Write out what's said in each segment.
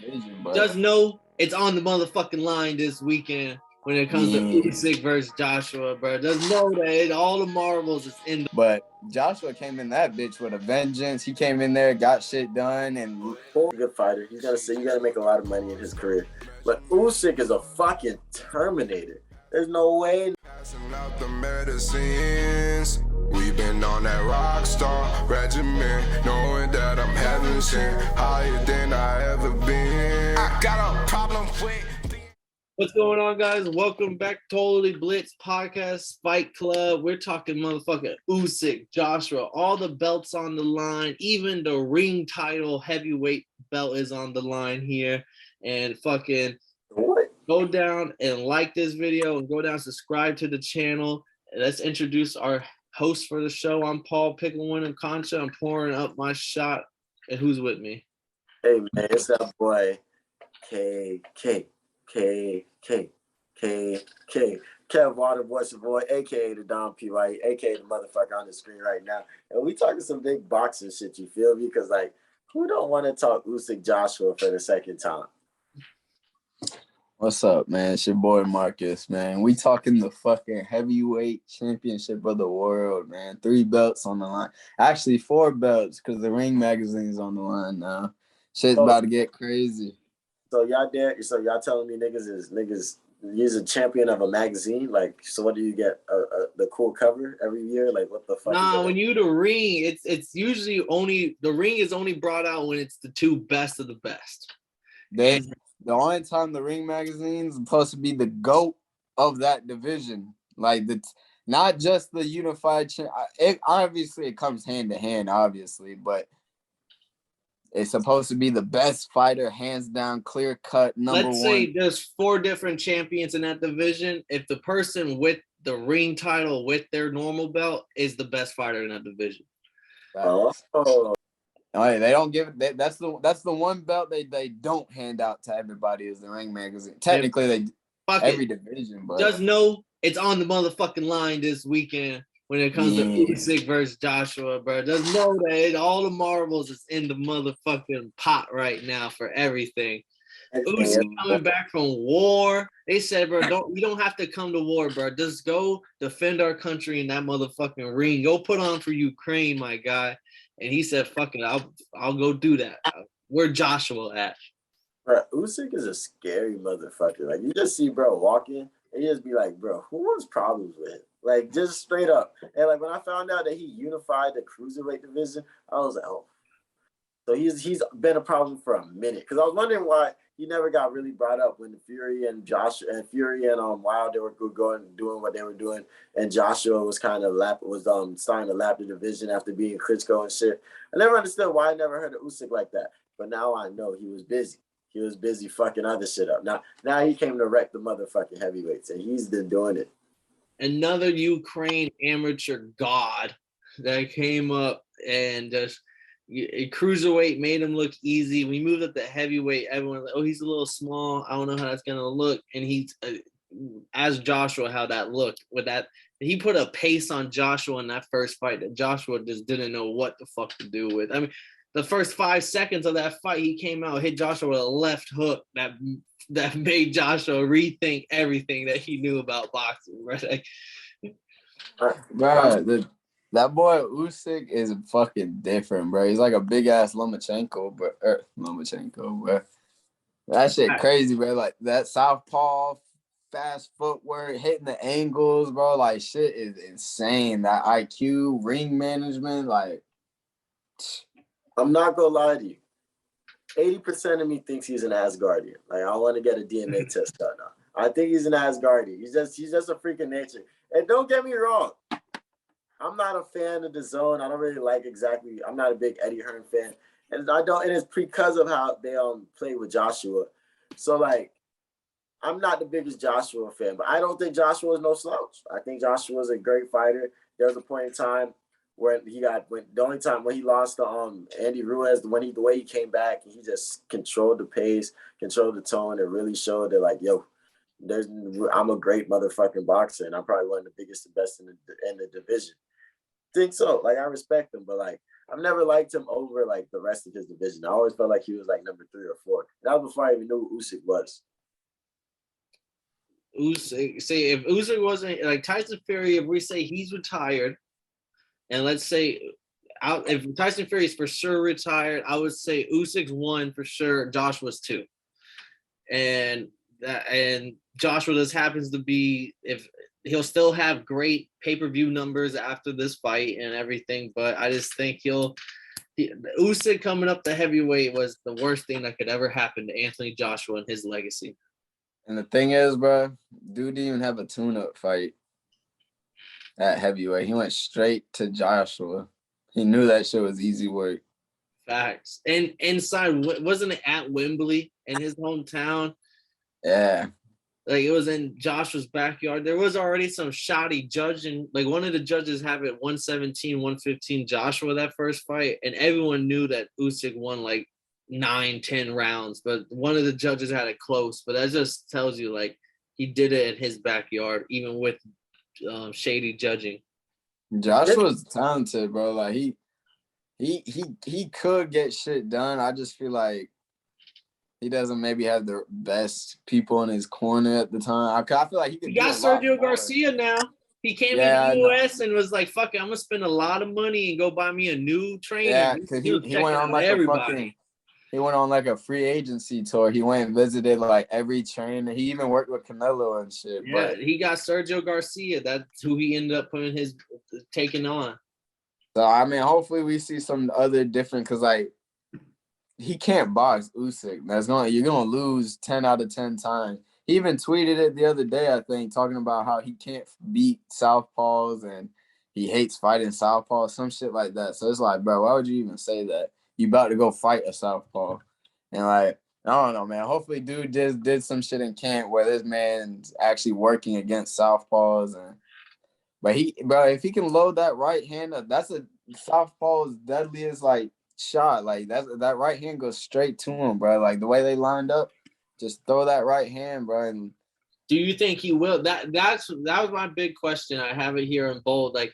division, but just know it's on the motherfucking line this weekend when it comes to Usyk versus Joshua, bro. Just know that all the marbles is in the. But Joshua came in that bitch with a vengeance. He came in there, got shit done, and a good fighter. He's gonna make a lot of money in his career. But Usyk is a fucking Terminator. There's no way. Passing out the medicines. We've been on that rock star regimen, knowing that I'm heaven sent, higher than I ever been. I got a problem with. What's going on, guys? Welcome back to Totally Blitz Podcast Fight Club. We're talking motherfucking Usyk, Joshua, all the belts on the line. Even the ring title heavyweight belt is on the line here. And fucking go down and like this video and go down and subscribe to the channel. And let's introduce our host for the show. I'm Paul Pickleman and Concha. I'm pouring up my shot. And who's with me? Hey, man, it's that boy, KK. Kev Water, voice of boy, aka the Don P. White, aka the motherfucker on the screen right now. And we talking some big boxing shit, you feel me? Because, like, who don't want to talk Usyk Joshua for the second time? what's up, man? It's your boy Marcus, man. We talking the fucking heavyweight championship of the world, man. 3 belts on the line. Actually, 4 belts because the Ring magazine's on the line now. Shit's about to get crazy. So y'all telling me niggas you's a champion of a magazine? Like, so what do you get? The cool cover every year? Like, what the fuck? Nah, when you the ring, it's usually only the ring is only brought out when it's the 2 best of the best. The only time the Ring magazine's supposed to be the GOAT of that division. Like, not just the unified obviously it comes hand to hand, obviously, but it's supposed to be the best fighter, hands down, clear cut, number one. Let's say there's 4 different champions in that division. If the person with the ring title with their normal belt is the best fighter in that division. They don't give it. That's the one belt they don't hand out to everybody is the Ring magazine. Technically, every division, but just know it's on the motherfucking line this weekend when it comes to Usyk versus Joshua, bro. Just know that all the marbles is in the motherfucking pot right now for everything. Usyk coming back from war. They said, bro, you don't have to come to war, bro. Just go defend our country in that motherfucking ring. Go put on for Ukraine, my guy. And he said, fuck it, I'll go do that. Where Joshua at? Bro, Usyk is a scary motherfucker. Like, you just see bro walking and you just be like, bro, who wants problems with him? Like, just straight up. And like when I found out that he unified the cruiserweight division, I was like, oh. So he's been a problem for a minute. Because I was wondering why he never got really brought up when Fury and Wilder were doing what they were doing, and Joshua was kind of starting to lap the division after being Klitschko and shit. I never understood why I never heard of Usyk like that. But now I know he was busy. He was busy fucking other shit up. Now he came to wreck the motherfucking heavyweights, and he's been doing it. Another Ukraine amateur god that came up and just cruiserweight made him look easy. We moved up to heavyweight. Everyone's like, oh, he's a little small. I don't know how that's gonna look. And he's asked Joshua how that looked. With that, he put a pace on Joshua in that first fight that Joshua just didn't know what the fuck to do with. I mean, the first 5 seconds of that fight, he came out, hit Joshua with a left hook that made Joshua rethink everything that he knew about boxing. Right? That boy Usyk is fucking different, bro. He's like a big ass Lomachenko, bro. That shit crazy, bro. Like that Southpaw, fast footwork, hitting the angles, bro. Like shit is insane. That IQ, ring management, like. I'm not gonna lie to you. 80% of me thinks he's an Asgardian. Like, I want to get a DNA test done now. I think he's an Asgardian. He's just a freak of nature. And don't get me wrong. I'm not a fan of the zone. I don't really like I'm not a big Eddie Hearn fan. And it's because of how they play with Joshua. So like, I'm not the biggest Joshua fan, but I don't think Joshua is no slouch. I think Joshua is a great fighter. There was a point in time where the only time when he lost to Andy Ruiz, the way he came back, and he just controlled the pace, controlled the tone, and really showed that like, yo, I'm a great motherfucking boxer, and I'm probably one of the biggest and best in the division. Think so. Like, I respect him, but like, I've never liked him over like the rest of his division. I always felt like he was like number 3 or 4. That was before I even knew who Usyk was. Usyk, say if Usyk wasn't like Tyson Fury, if we say he's retired, and let's say if Tyson Fury is for sure retired, I would say Usyk's 1 for sure, Joshua's 2. And Joshua just happens to be, if he'll still have great pay-per-view numbers after this fight and everything, but I just think Usyk coming up to heavyweight was the worst thing that could ever happen to Anthony Joshua and his legacy. And the thing is, bro, dude didn't even have a tune-up fight at heavyweight. He went straight to Joshua. He knew that shit was easy work. Facts. And inside, wasn't it at Wembley in his hometown? Yeah. Like, it was in Joshua's backyard. There was already some shoddy judging. Like, one of the judges have it 117, 115 Joshua that first fight, and everyone knew that Usyk won like 9-10 rounds, but one of the judges had it close. But that just tells you, like, he did it in his backyard, even with shady judging. Joshua's talented, bro. Like, he could get shit done. I just feel like he doesn't maybe have the best people in his corner at the time. I feel like he got Sergio Garcia now. He came in the US and was like, fuck it, I'm going to spend a lot of money and go buy me a new trainer. Yeah, because he went on like he went on like a free agency tour. He went and visited like every trainer. He even worked with Canelo and shit. Yeah, but he got Sergio Garcia. That's who he ended up taking on. So, I mean, hopefully we see some other different, because like he can't box Usyk. You're gonna lose 10 out of 10 times. He even tweeted it the other day, I think, talking about how he can't beat Southpaws and he hates fighting Southpaws, some shit like that. So it's like, bro, why would you even say that? You about to go fight a Southpaw. And like, I don't know, man. Hopefully dude just did some shit in camp where this man's actually working against Southpaws. But if he can load that right hand up, that's a Southpaw's deadliest like shot. Like that right hand goes straight to him, bro. Like the way they lined up, just throw that right hand, bro. And do you think he will? That was my big question. I have it here in bold. Like,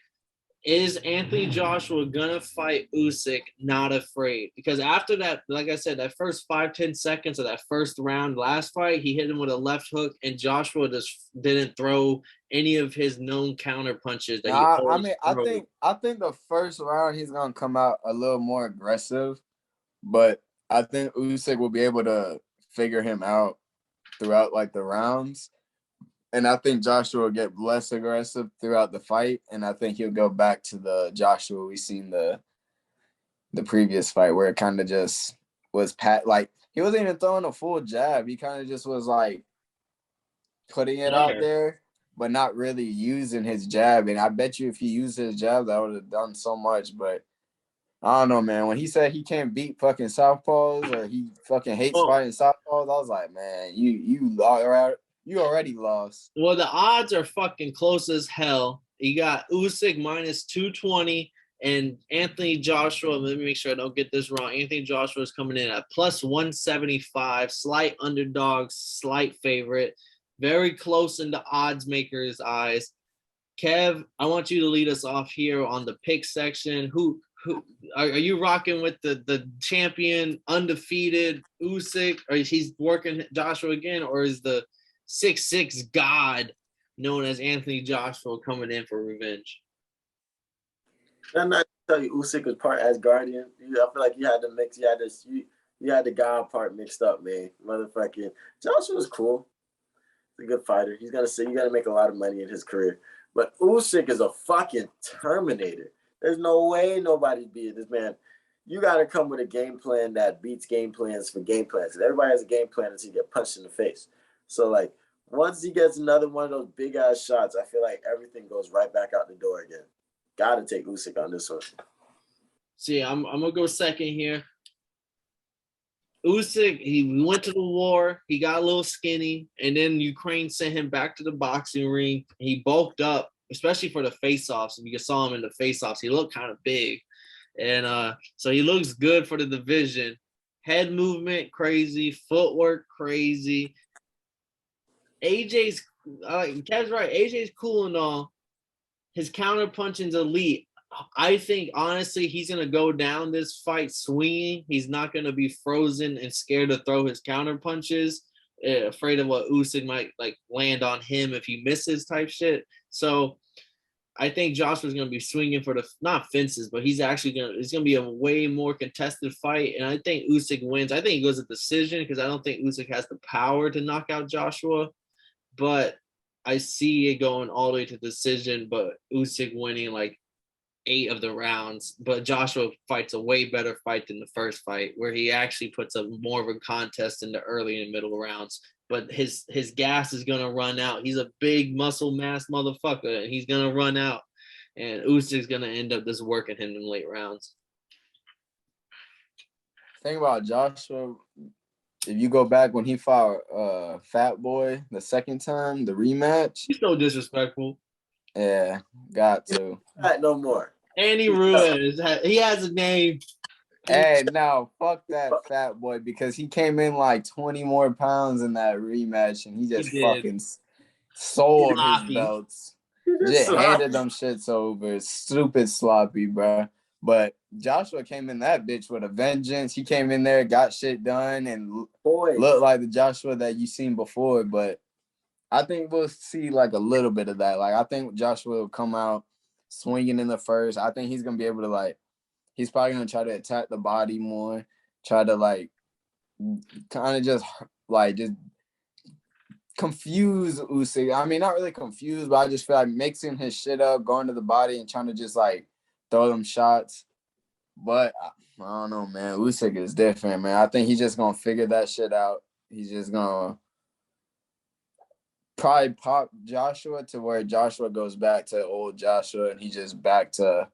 is Anthony Joshua gonna fight Usyk not afraid? Because after that, like I said, that first 5-10 seconds of that first round last fight, he hit him with a left hook, and Joshua just didn't throw any of his known counter punches. I think the first round he's gonna come out a little more aggressive, but I think Usyk will be able to figure him out throughout like the rounds. And I think Joshua will get less aggressive throughout the fight, and I think he'll go back to the Joshua we seen the previous fight, where it kind of just was like he wasn't even throwing a full jab. He kind of just was like putting it out there, but not really using his jab. And I bet you if he used his jab, that would have done so much. But I don't know, man. When he said he can't beat fucking Southpaws or he fucking hates fighting Southpaws, I was like, man, you already lost. Well, the odds are fucking close as hell. You got Usyk minus 220 and Anthony Joshua. Let me make sure I don't get this wrong. Anthony Joshua is coming in at plus 175, slight underdog, slight favorite, very close in the odds makers' eyes. Kev, I want you to lead us off here on the pick section. Who are you rocking with the champion, undefeated Usyk, or he's working Joshua again, or is the 6'6" god known as Anthony Joshua coming in for revenge? I'm not tell you Usyk was part Asgardian. I feel like you had to mix. You had the god part mixed up, man. Motherfucking Joshua was cool. He's a good fighter. He's gonna say you gotta make a lot of money in his career. But Usyk is a fucking Terminator. There's no way nobody beat this man. You gotta come with a game plan that beats game plans for game plans. Everybody has a game plan until you get punched in the face. So like once he gets another one of those big ass shots, I feel like everything goes right back out the door again. Gotta take Usyk on this one. See, I'm gonna go second here. Usyk, he went to the war, he got a little skinny, and then Ukraine sent him back to the boxing ring. He bulked up, especially for the face-offs. If you saw him in the face-offs, he looked kind of big. And so he looks good for the division. Head movement, crazy. Footwork, crazy. Kev's right. AJ's cool and all. His counter punching's elite. I think honestly he's gonna go down this fight swinging. He's not gonna be frozen and scared to throw his counter punches, afraid of what Usyk might like land on him if he misses type shit. So I think Joshua's gonna be swinging for the not fences, but he's actually gonna. It's gonna be a way more contested fight, and I think Usyk wins. I think he goes a decision because I don't think Usyk has the power to knock out Joshua, but I see it going all the way to decision. But Usyk winning like 8 of the rounds, but Joshua fights a way better fight than the first fight, where he actually puts up more of a contest in the early and middle rounds. But his gas is gonna run out. He's a big muscle mass motherfucker, and he's gonna run out. And Usyk's gonna end up just working him in late rounds. Think about Joshua. If you go back when he fought Fat Boy the second time, the rematch. He's so disrespectful. Yeah, got to. No more. Andy Ruiz, he has a name. Hey, no, fuck that Fat Boy because he came in like 20 more pounds in that rematch and he just fucking sold his belts. Just handed them shits over. Stupid sloppy, bro. But Joshua came in that bitch with a vengeance. He came in there, got shit done, and looked like the Joshua that you seen before. But I think we'll see like a little bit of that. Like I think Joshua will come out swinging in the first. I think he's gonna be able to like. He's probably gonna try to attack the body more. Try to like, kind of just confuse Usyk. I mean, not really confused, but I just feel like mixing his shit up, going to the body, and trying to just like throw them shots. But I don't know, man. Usyk is different, man. I think he's just gonna figure that shit out. He's just gonna probably pop Joshua to where Joshua goes back to old Joshua and he's just back to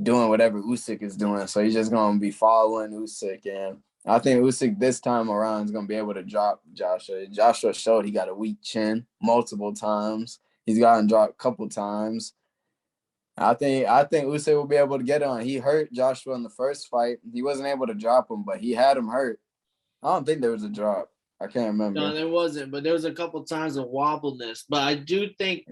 doing whatever Usyk is doing. So he's just going to be following Usyk. And I think Usyk this time around is going to be able to drop Joshua. Joshua showed he got a weak chin multiple times. He's gotten dropped a couple times. I think Usyk will be able to get on. He hurt Joshua in the first fight. He wasn't able to drop him, but he had him hurt. I don't think there was a drop. I can't remember. No, there wasn't, but there was a couple times of wobbleness. But I do think,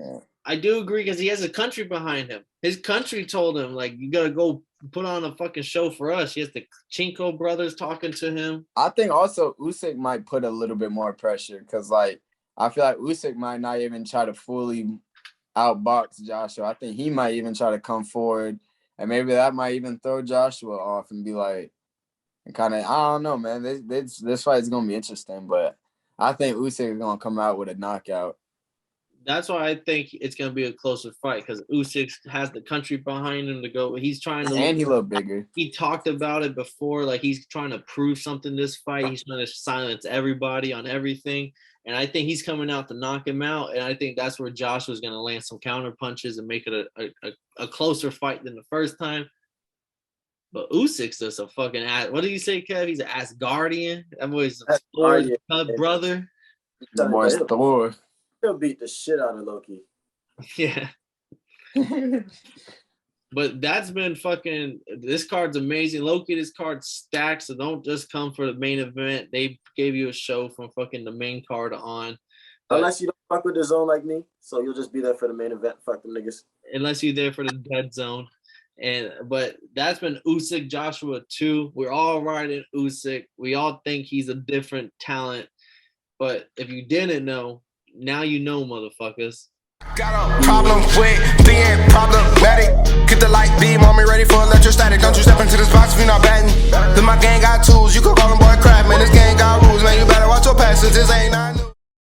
I do agree because he has a country behind him. His country told him, like, you got to go put on a fucking show for us. He has the Chinko brothers talking to him. I think also Usyk might put a little bit more pressure because, like, I feel like Usyk might not even try to fully outbox Joshua. I think he might even try to come forward, and maybe that might even throw Joshua off and be like, kind of, I don't know, man. This fight is gonna be interesting, but I think Usyk is gonna come out with a knockout. That's why I think it's gonna be a closer fight because Usyk has the country behind him to go. He's trying to, and he look bigger. He talked about it before, like he's trying to prove something this fight. He's trying to silence everybody on everything, and I think he's coming out to knock him out. And I think that's where Joshua's gonna land some counter punches and make it a closer fight than the first time. But Usyk's just a fucking ass. What did you say, Kev? He's an Asgardian. That boy's Thor's brother. The boy's Thor. He'll beat the shit out of Loki. Yeah. But that's been fucking. This card's amazing. Loki, this card stacks. So don't just come for the main event. They gave you a show from fucking the main card on. Unless you don't fuck with the zone like me, so you'll just be there for the main event. Fuck them niggas. Unless you're there for the dead zone. But that's been Usyk Joshua 2. We're all riding Usyk. We all think he's a different talent. But if you didn't know, now you know, motherfuckers. Got a problem with being problematic. Get the light beam on me, ready for electrostatic. Don't you step into this box if you're not batting. Then my gang got tools. You can call them boy crap, man. This gang got rules, man. You better watch your passes. This ain't nothing.